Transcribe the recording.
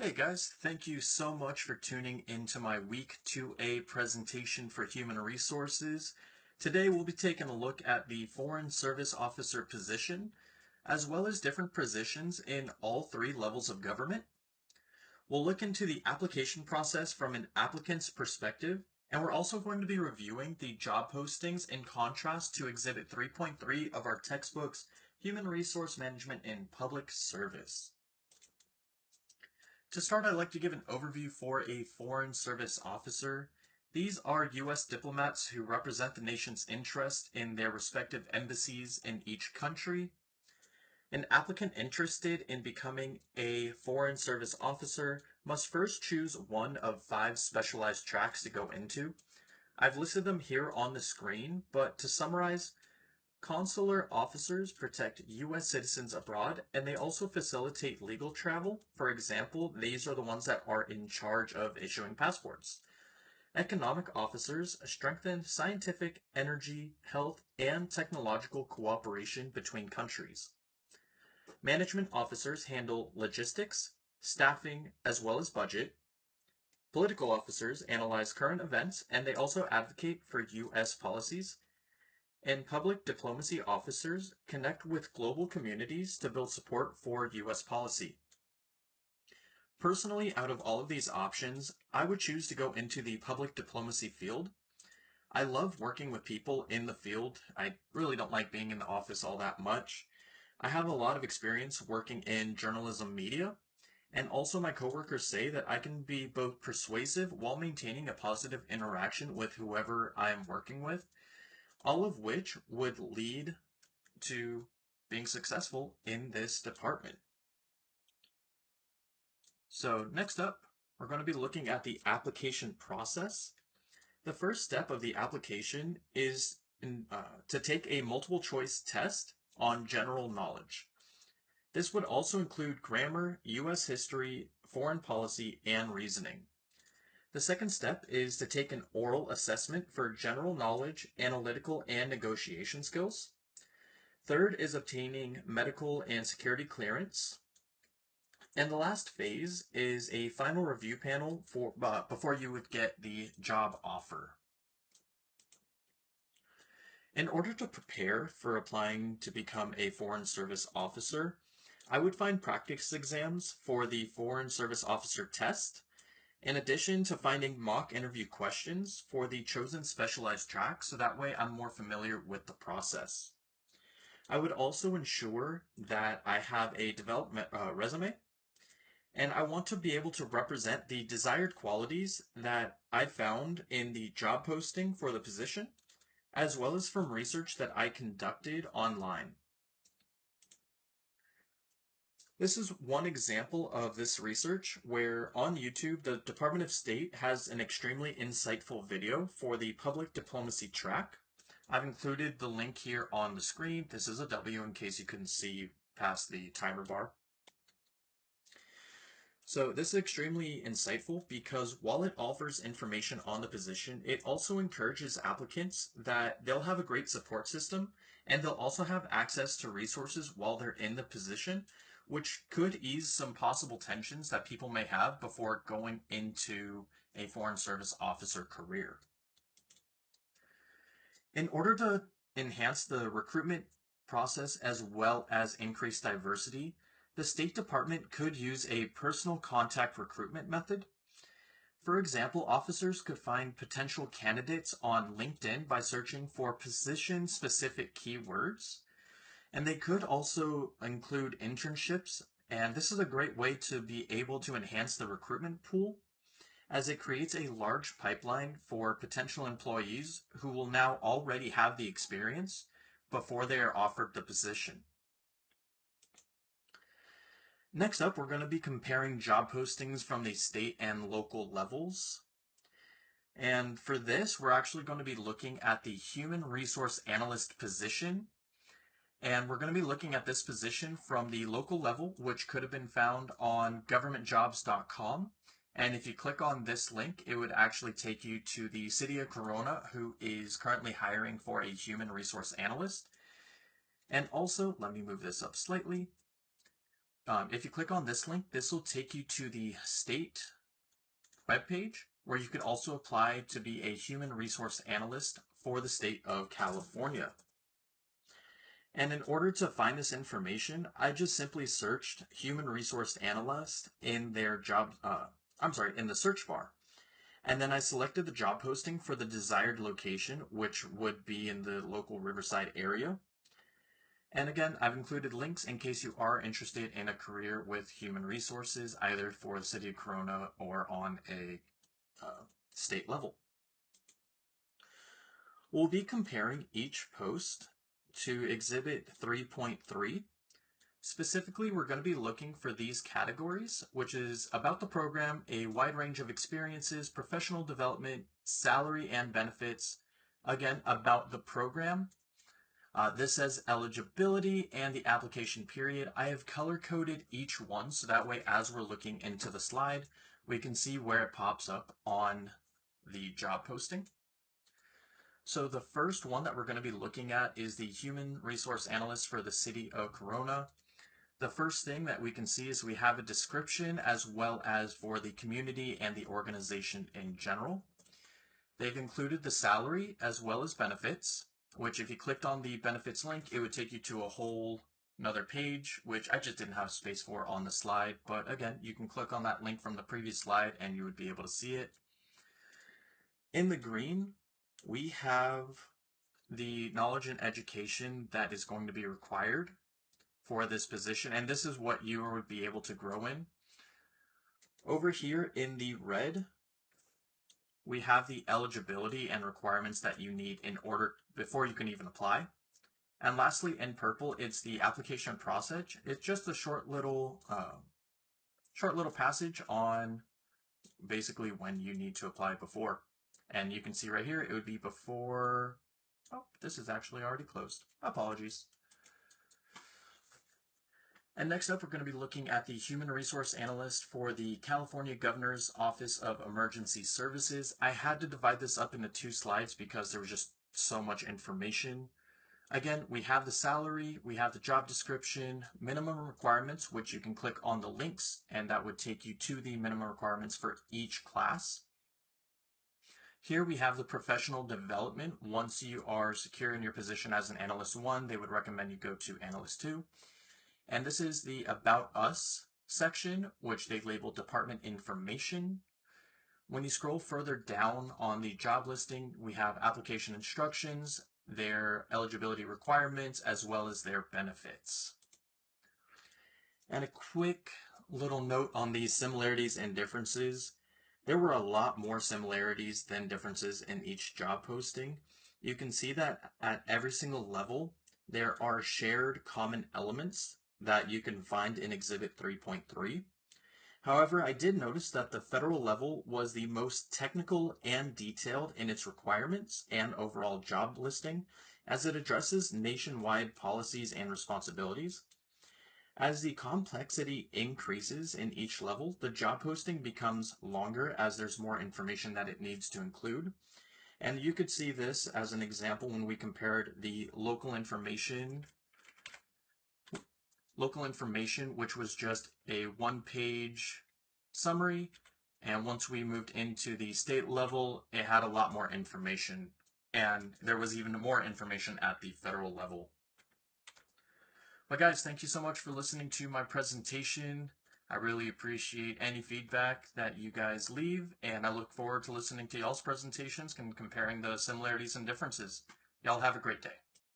Hey guys, thank you so much for tuning into my Week 2A presentation for Human Resources. Today we'll be taking a look at the Foreign Service Officer position, as well as different positions in all three levels of government. We'll look into the application process from an applicant's perspective, and we're also going to be reviewing the job postings in contrast to Exhibit 3.3 of our textbooks, Human Resource Management in Public Service. To start, I'd like to give an overview for a Foreign Service Officer. These are U.S. diplomats who represent the nation's interest in their respective embassies in each country. An applicant interested in becoming a Foreign Service Officer must first choose one of 5 specialized tracks to go into. I've listed them here on the screen, but to summarize, consular officers protect U.S. citizens abroad, and they also facilitate legal travel. For example, these are the ones that are in charge of issuing passports. Economic officers strengthen scientific, energy, health, and technological cooperation between countries. Management officers handle logistics, staffing, as well as budget. Political officers analyze current events, and they also advocate for U.S. policies. And public diplomacy officers connect with global communities to build support for U.S. policy. Personally, out of all of these options, I would choose to go into the public diplomacy field. I love working with people in the field. I really don't like being in the office all that much. I have a lot of experience working in journalism media, and also my coworkers say that I can be both persuasive while maintaining a positive interaction with whoever I am working with, all of which would lead to being successful in this department. So next up, we're going to be looking at the application process. The first step of the application is to take a multiple choice test on general knowledge. This would also include grammar, U.S. history, foreign policy, and reasoning. The second step is to take an oral assessment for general knowledge, analytical, and negotiation skills. Third is obtaining medical and security clearance. And the last phase is a final review panel before you would get the job offer. In order to prepare for applying to become a Foreign Service Officer, I would find practice exams for the Foreign Service Officer test, in addition to finding mock interview questions for the chosen specialized track, so that way I'm more familiar with the process. I would also ensure that I have a development resume, and I want to be able to represent the desired qualities that I found in the job posting for the position, as well as from research that I conducted online. This is one example of this research where on YouTube, the Department of State has an extremely insightful video for the public diplomacy track. I've included the link here on the screen. This is a W in case you couldn't see past the timer bar. So this is extremely insightful because while it offers information on the position, it also encourages applicants that they'll have a great support system and they'll also have access to resources while they're in the position, which could ease some possible tensions that people may have before going into a Foreign Service Officer career. In order to enhance the recruitment process as well as increase diversity, the State Department could use a personal contact recruitment method. For example, officers could find potential candidates on LinkedIn by searching for position-specific keywords. And they could also include internships, and this is a great way to be able to enhance the recruitment pool, as it creates a large pipeline for potential employees who will now already have the experience before they are offered the position. Next up, we're going to be comparing job postings from the state and local levels. And for this, we're actually going to be looking at the Human Resource Analyst position. And we're going to be looking at this position from the local level, which could have been found on governmentjobs.com. And if you click on this link, it would actually take you to the city of Corona, who is currently hiring for a human resource analyst. And also, let me move this up slightly. if you click on this link, this will take you to the state webpage where you can also apply to be a human resource analyst for the state of California. And in order to find this information, I just simply searched human resource analyst in their in the search bar. And then I selected the job posting for the desired location, which would be in the local Riverside area. And again, I've included links in case you are interested in a career with human resources, either for the city of Corona or on a state level. We'll be comparing each post to Exhibit 3.3. Specifically, we're going to be looking for these categories, which is about the program, a wide range of experiences, professional development, salary and benefits. Again, about the program. This says eligibility and the application period. I have color-coded each one so that way as we're looking into the slide, we can see where it pops up on the job posting. So the first one that we're going to be looking at is the Human Resource Analyst for the City of Corona. The first thing that we can see is we have a description as well as for the community and the organization in general. They've included the salary as well as benefits, which if you clicked on the benefits link, it would take you to a whole another page, which I just didn't have space for on the slide. But again, you can click on that link from the previous slide and you would be able to see it. In the green, we have the knowledge and education that is going to be required for this position, and this is what you would be able to grow in. Over here in the red, we have the eligibility and requirements that you need in order before you can even apply. And lastly, in purple, it's the application process. It's just a short little passage on basically when you need to apply before. And you can see right here, it would be before. Oh, this is actually already closed. Apologies. And next up, we're going to be looking at the Human Resource Analyst for the California Governor's Office of Emergency Services. I had to divide this up into 2 slides because there was just so much information. Again, we have the salary, we have the job description, minimum requirements, which you can click on the links, and that would take you to the minimum requirements for each class. Here we have the professional development. Once you are secure in your position as an Analyst 1, they would recommend you go to Analyst 2. And this is the About Us section, which they've labeled Department Information. When you scroll further down on the job listing, we have application instructions, their eligibility requirements, as well as their benefits. And a quick little note on these similarities and differences. There were a lot more similarities than differences in each job posting. You can see that at every single level, there are shared common elements that you can find in Exhibit 3.3. However, I did notice that the federal level was the most technical and detailed in its requirements and overall job listing, as it addresses nationwide policies and responsibilities. As the complexity increases in each level, the job posting becomes longer as there's more information that it needs to include. And you could see this as an example when we compared the local information, which was just a 1-page summary. And once we moved into the state level, it had a lot more information. And there was even more information at the federal level. But guys, thank you so much for listening to my presentation. I really appreciate any feedback that you guys leave, and I look forward to listening to y'all's presentations and comparing the similarities and differences. Y'all have a great day.